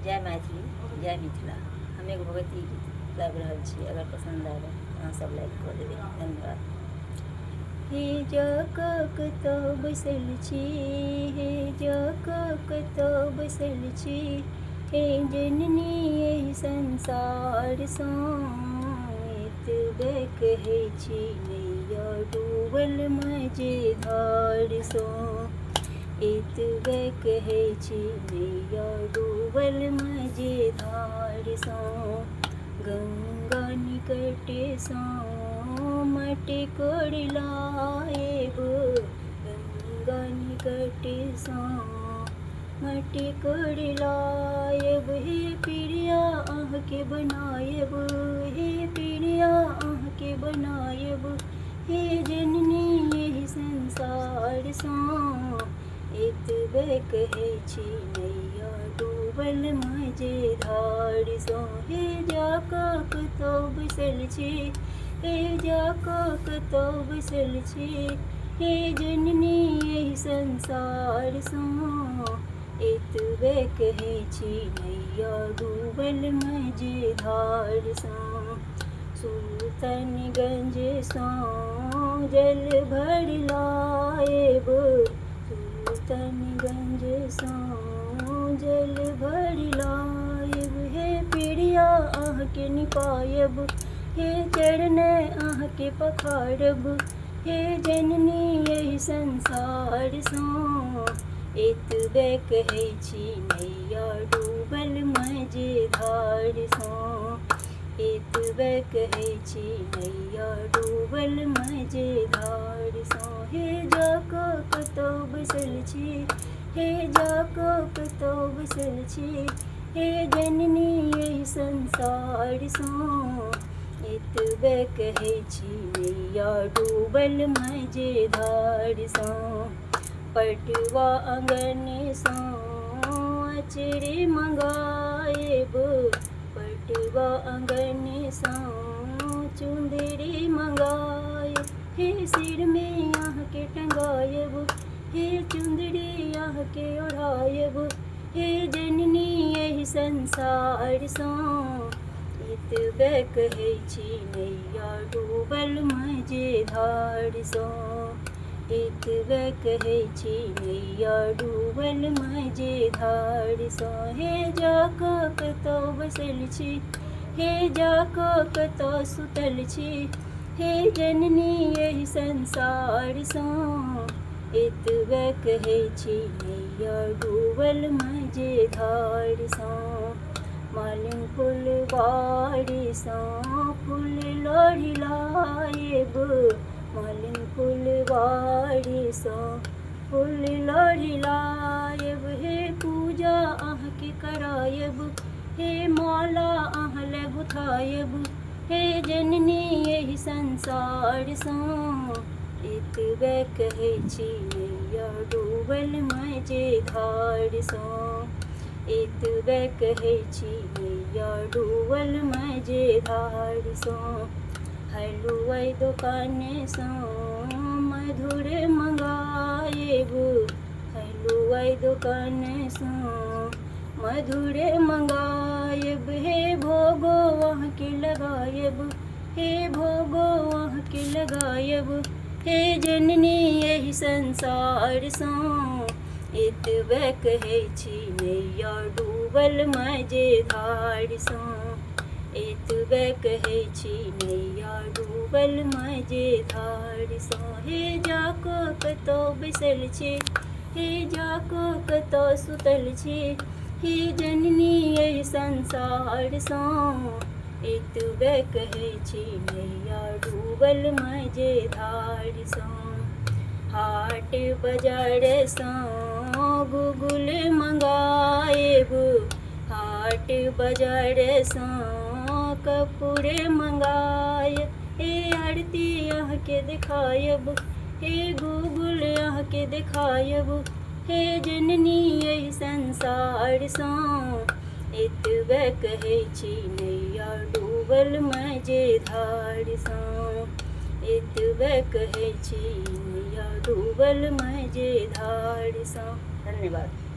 जय मैथिली जय मिथिला। हम एक भगवती गीत गाबि रहल छी, अगर पसंद आवे अहाँ सब लाइक कऽ देबै, धन्यवाद। हे जकऽ कतऽ बैसल छी, हे जकऽ कतऽ बैसल छी, हे जननी एहि संसारसँ, एतबे कहै छी नैया डूबल मझधारसँ, एतबे कहै छी नैया डूबल मझधारसँ, गंगा निकटेसँ माटि कोरि लाएब, गंगा निकटेसँ माटि कोरि लाएब, हे प्रिया अहाँके बनाएब, हे प्रिया अहाँके बनाएब, हे जननी एहि संसारसँ, एतबे कहै छी नैया डूबल मझधारसँ, हे जकऽ कतऽ बैसल छी, हे जकऽ कतऽ बैसल छी, हे जननी एहि संसारसँ, एतबे कहै छी नैया डूबल मझधारसँ, सुल्तानगंजसँ जल भरि लाएब, सुल्तानगंजसँ जल भरि लाएब, हे प्रिया अहाँके निपाएब, हे चरण अहाँके पखारब, हे जननी एहि संसारसँ, एतबे कहै छी नैया डूबल मझधारसँ, एतबे कहै छी नैया डूबल मझधारसँ, हे जकऽ कतऽ बैसल छी, हे जकऽ कतऽ बैसल छी, हे जननी एहि संसारसँ, एतबे कहै छी नैया डूबल मझधारसँ, पटुआ आँगनसँ अचरी मंगाएब, पटुआ आँगनसँ चुंदरी मंगाएब, हे सिरमे अहाँके टंगाएब, हे चुंदरी अहाँके ओढ़ाएब, हे जननी एहि संसारसँ, एतबे कहै छी नैया डूबल मझधारसँ, एतबे कहै छी नैया डूबल मझधारसँ, हे जकऽ कतऽ बैसल छी, हे जकऽ कतऽ सुतल छी, हे जननी एहि संसारसँ, एतबे कहै छी नैया डूबल मझधारसँ, मालिन फुलवारीसँ फूल लोढ़ी लाएब, मालिन फुलवारीसँ फूल लोढ़ी लाएब, हे पूजा अहाँके कराएब, हे माला अहाँ ले गुथाएब, हे जननी एहि संसारसँ, एतबे कहै छी नैया डूबल मझधारसँ, एतबे कहै छी नैया डूबल मझधारसँ, हलुआइ दोकानसँ मधुर मंगाएब, हलुआइ दोकानसँ मधुर मंगाएब, हे भोगो अहाँके लगाएब, हे भोगो अहाँके लगाएब, हे जननी एहि संसारसँ, एतबे कहै छी नैया डूबल मझधारसँ, एतबे कहै छी नैया डूबल मझधारसँ, हे जकऽ कतऽ बैसल छी, हे जकऽ कतऽ सुतल छी, हे जननी एहि संसारसँ, एतबे कहै छी नैया डूबल मझधारसँ, हाट बाजारसँ गुगुल मंगाएब, हाट बाजारसँ कपूर मंगाएब, हे आरती अहाँके देखाएब, हे गुगुल अहाँके देखाएब, हे जननी एहि संसारसँ, एतबे कहै छी नैया डूबल मझधारसँ, एतबे कहै छी नैया डूबल मझधारसँ। धन्यवाद।